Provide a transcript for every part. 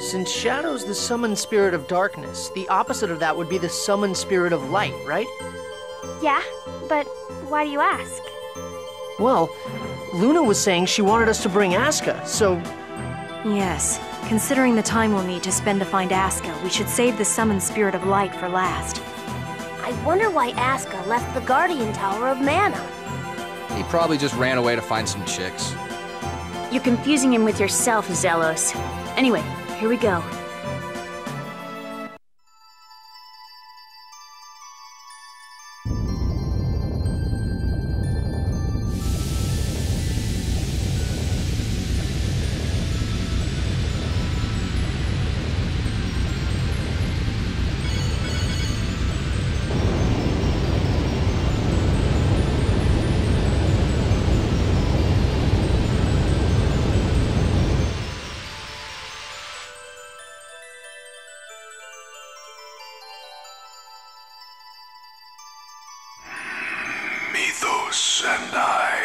Since Shadow's the summoned spirit of darkness, the opposite of that would be the summoned spirit of light, right? Yeah, but why do you ask? Well, Luna was saying she wanted us to bring Asuka, so... Yes. Considering the time we'll need to spend to find Asuka, we should save the summoned spirit of light for last. I wonder why Asuka left the Guardian Tower of Mana. He probably just ran away to find some chicks. You're confusing him with yourself, Zelos. Anyway, here we go. Mythos and I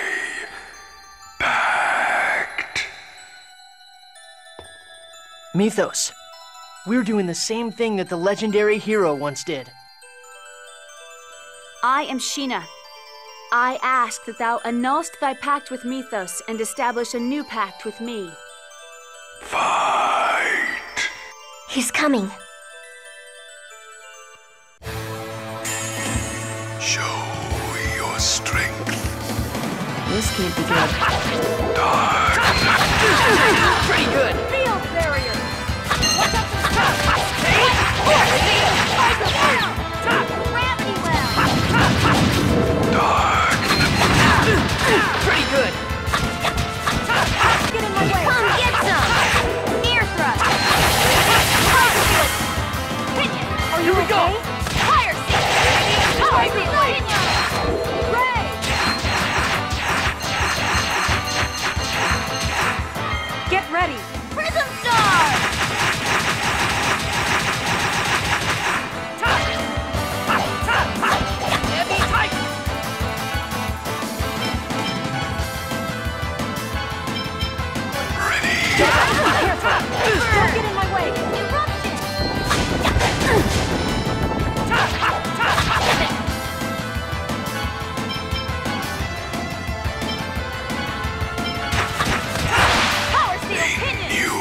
pact. Mythos. We're doing the same thing that the legendary hero once did. I am Sheena. I ask that thou annulst thy pact with Mythos and establish a new pact with me. Fight. He's coming. Show your strength. This can't be good. Dark. Pretty good! Field barrier! Watch out for Gravity well! Dark. Pretty good! Get in my way! Come get some! Ear thrust! Pinion! Here we go! Fire seat! Power seat! Pinion! Ray! Get ready! Prism Star! Heavy Titan! Ready. Don't get in my way! Eruption! Power Steel Pinion! New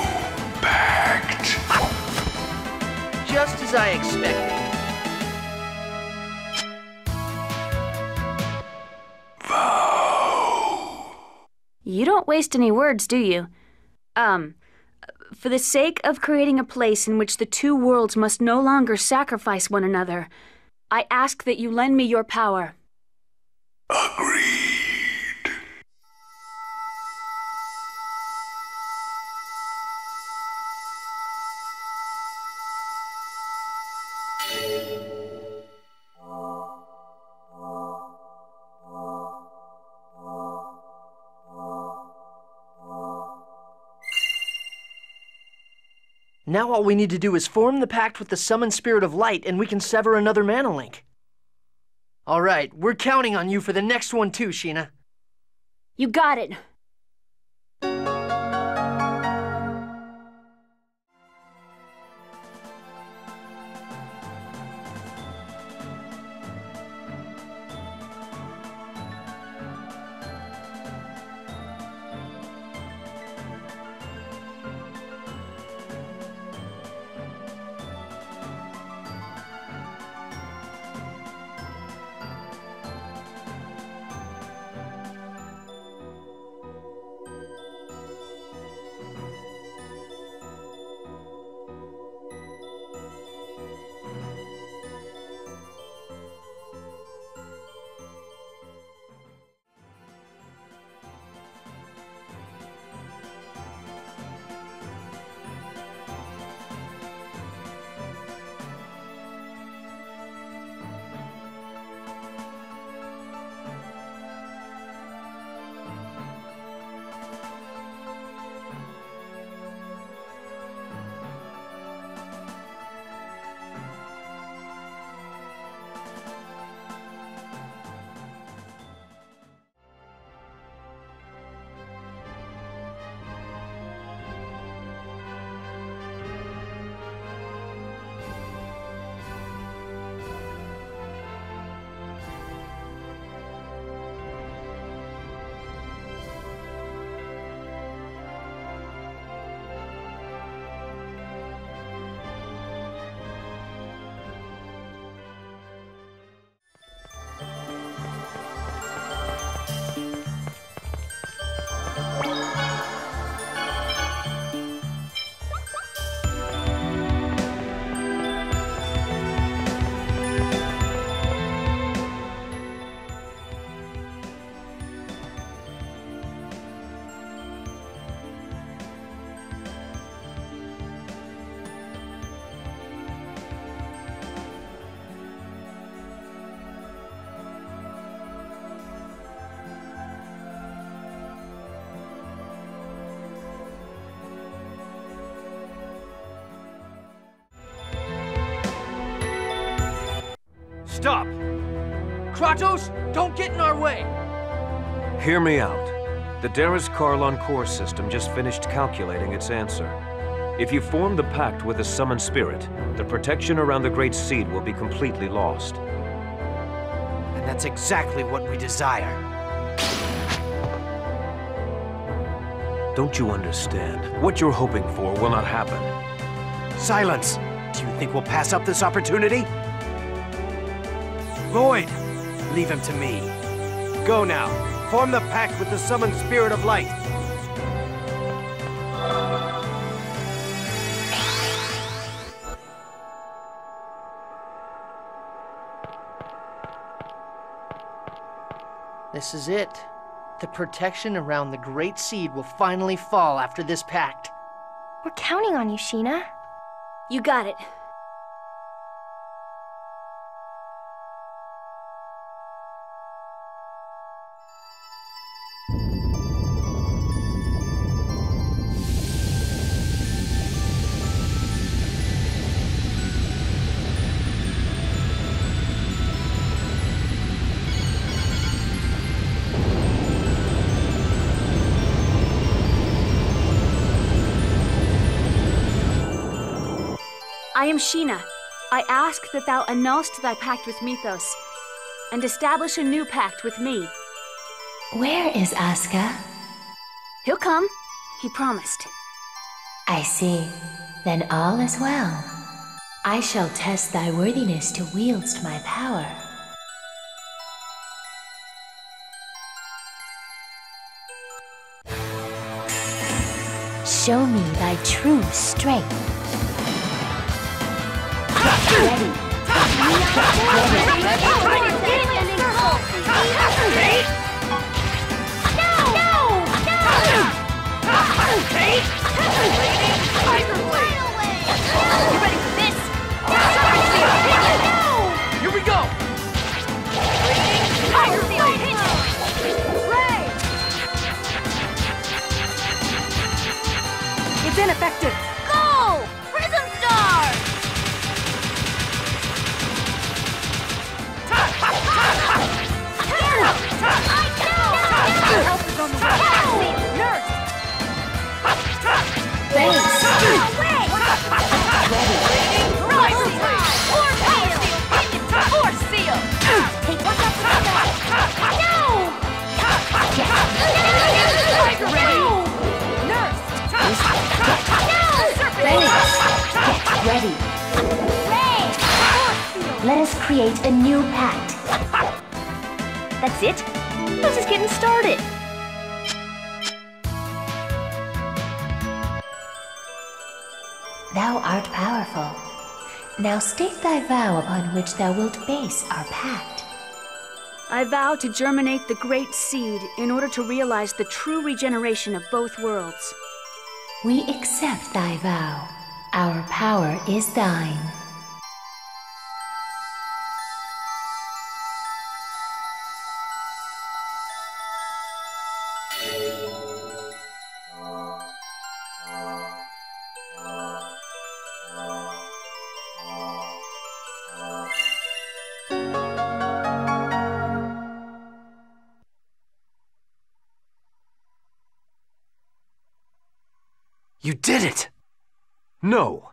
pact. Just as I expected. Vow. You don't waste any words, do you? For the sake of creating a place in which the two worlds must no longer sacrifice one another, I ask that you lend me your power. Agreed. Now all we need to do is form the pact with the summoned spirit of light and we can sever another mana link. Alright, we're counting on you for the next one too, Sheena. You got it. Stop! Kratos, don't get in our way! Hear me out. The Darius-Karlon core system just finished calculating its answer. If you form the pact with the summoned spirit, the protection around the Great Seed will be completely lost. And that's exactly what we desire. Don't you understand? What you're hoping for will not happen. Silence! Do you think we'll pass up this opportunity? Lloyd, leave him to me. Go now. Form the pact with the summoned spirit of light. This is it. The protection around the Great Seed will finally fall after this pact. We're counting on you, Sheena. You got it. I am Sheena. I ask that thou annulst thy pact with Mythos, and establish a new pact with me. Where is Asuka? He'll come. He promised. I see. Then all is well. I shall test thy worthiness to wield my power. Show me thy true strength. Ready. You ready for this? Here we go! It's ineffective. Go! Prism Star! Help is on the way. Nurse! Base. Take one up for the No! Get ready. Nurse! Get ready. Let us create a new pact. That's it? This is getting started. Thou art powerful. Now state thy vow upon which thou wilt base our pact. I vow to germinate the Great Seed in order to realize the true regeneration of both worlds. We accept thy vow. Our power is thine. You did it! No!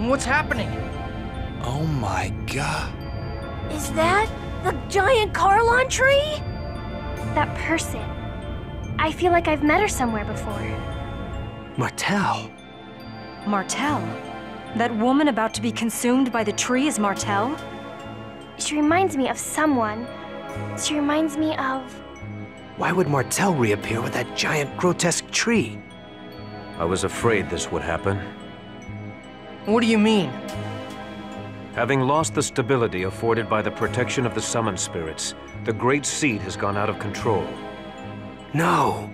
What's happening? Oh my god. Is that the giant Carlon tree? That person. I feel like I've met her somewhere before. Martel. Martel? That woman about to be consumed by the tree is Martel? She reminds me of someone. She reminds me of... Why would Martel reappear with that giant, grotesque tree? I was afraid this would happen. What do you mean? Having lost the stability afforded by the protection of the summoned spirits, the Great Seed has gone out of control. No.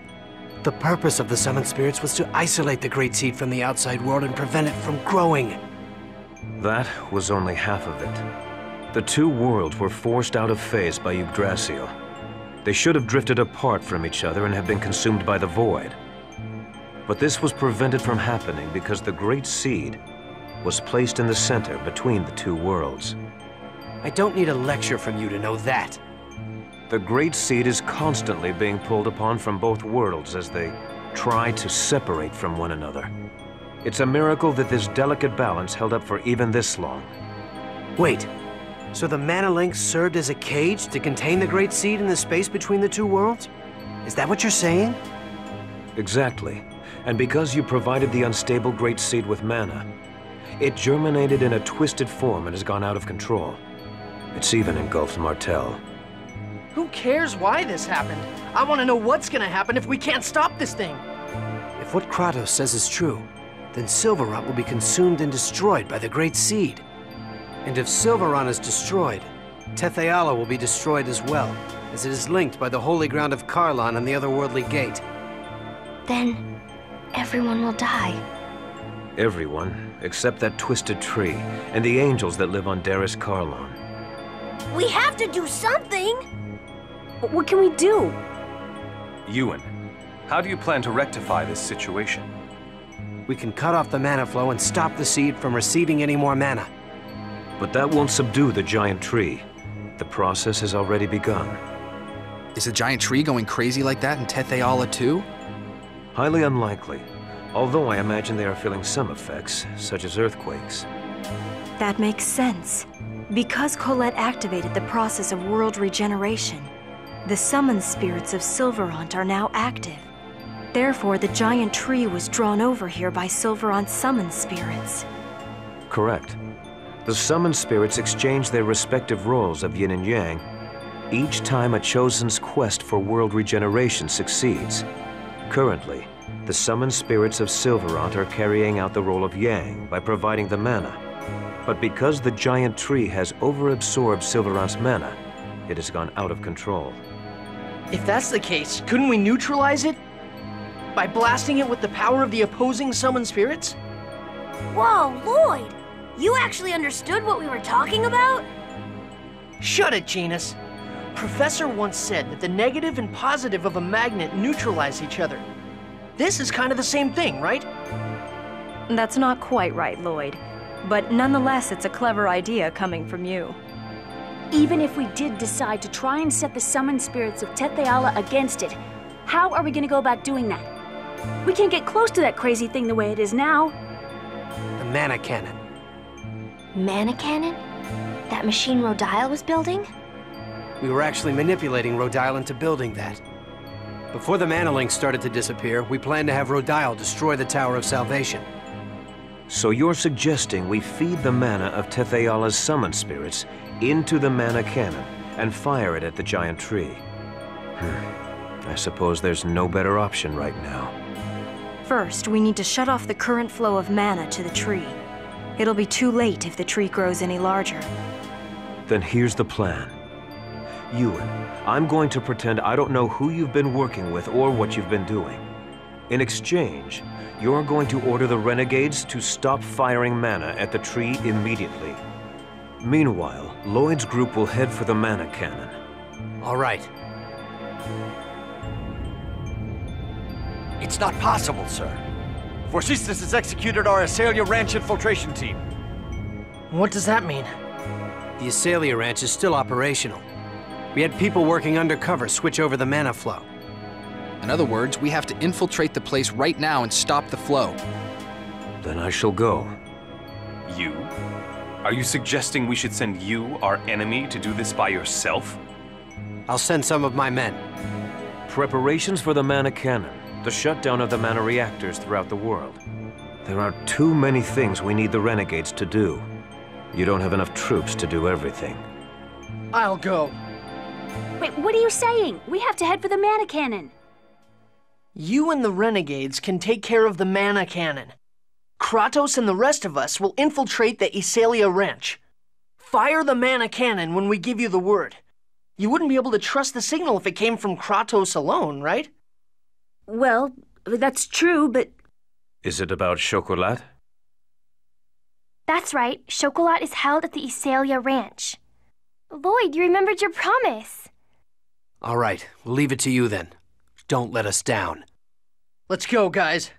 The purpose of the summoned spirits was to isolate the Great Seed from the outside world and prevent it from growing. That was only half of it. The two worlds were forced out of phase by Yggdrasil. They should have drifted apart from each other and have been consumed by the void. But this was prevented from happening because the Great Seed was placed in the center between the two worlds. I don't need a lecture from you to know that. The Great Seed is constantly being pulled upon from both worlds as they try to separate from one another. It's a miracle that this delicate balance held up for even this long. Wait, so the Mana Link served as a cage to contain the Great Seed in the space between the two worlds? Is that what you're saying? Exactly. And because you provided the unstable Great Seed with mana, it germinated in a twisted form and has gone out of control. It's even engulfed Martel. Who cares why this happened? I want to know what's gonna happen if we can't stop this thing. If what Kratos says is true, then Sylvarant will be consumed and destroyed by the Great Seed. And if Sylvarant is destroyed, Tethe'alla will be destroyed as well, as it is linked by the holy ground of Carlon and the otherworldly gate. Then everyone will die. Everyone, except that twisted tree and the angels that live on Daris Carlon. We have to do something! What can we do? Ewan, how do you plan to rectify this situation? We can cut off the mana flow and stop the seed from receiving any more mana. But that won't subdue the giant tree. The process has already begun. Is the giant tree going crazy like that in Tethe'alla too? Highly unlikely, although I imagine they are feeling some effects, such as earthquakes. That makes sense. Because Colette activated the process of world regeneration, the summoned spirits of Sylvarant are now active. Therefore, the giant tree was drawn over here by Sylvarant's summoned spirits. Correct. The summoned spirits exchange their respective roles of yin and yang each time a chosen's quest for world regeneration succeeds. Currently, the summoned spirits of Sylvarant are carrying out the role of yang by providing the mana. But because the giant tree has overabsorbed Sylvarant's mana, it has gone out of control. If that's the case, couldn't we neutralize it? By blasting it with the power of the opposing summoned spirits? Whoa, Lloyd! You actually understood what we were talking about? Shut it, Genus. Professor once said that the negative and positive of a magnet neutralize each other. This is kind of the same thing, right? That's not quite right, Lloyd. But nonetheless, it's a clever idea coming from you. Even if we did decide to try and set the summoned spirits of Tethe'alla against it, how are we going to go about doing that? We can't get close to that crazy thing the way it is now. The mana cannon. Mana cannon? That machine Rodile was building? We were actually manipulating Rodile into building that. Before the mana link started to disappear, we planned to have Rodile destroy the Tower of Salvation. So you're suggesting we feed the mana of Tethe'alla's summoned spirits into the mana cannon and fire it at the giant tree. I suppose there's no better option right now. First, we need to shut off the current flow of mana to the tree. It'll be too late if the tree grows any larger. Then here's the plan. Ewan, I'm going to pretend I don't know who you've been working with or what you've been doing. In exchange, you're going to order the renegades to stop firing mana at the tree immediately. Meanwhile, Lloyd's group will head for the mana cannon. All right. It's not possible, sir. Vorsistas has executed our Asalia Ranch infiltration team. What does that mean? The Asalia Ranch is still operational. We had people working undercover switch over the mana flow. In other words, we have to infiltrate the place right now and stop the flow. Then I shall go. You? Are you suggesting we should send you, our enemy, to do this by yourself? I'll send some of my men. Preparations for the mana cannon, the shutdown of the mana reactors throughout the world. There are too many things we need the renegades to do. You don't have enough troops to do everything. I'll go. Wait, what are you saying? We have to head for the mana cannon. You and the renegades can take care of the mana cannon. Kratos and the rest of us will infiltrate the Iselia Ranch. Fire the mana cannon when we give you the word. You wouldn't be able to trust the signal if it came from Kratos alone, right? Well, that's true, but... Is it about Chocolat? That's right. Chocolat is held at the Iselia Ranch. Lloyd, you remembered your promise. All right, we'll leave it to you then. Don't let us down. Let's go, guys.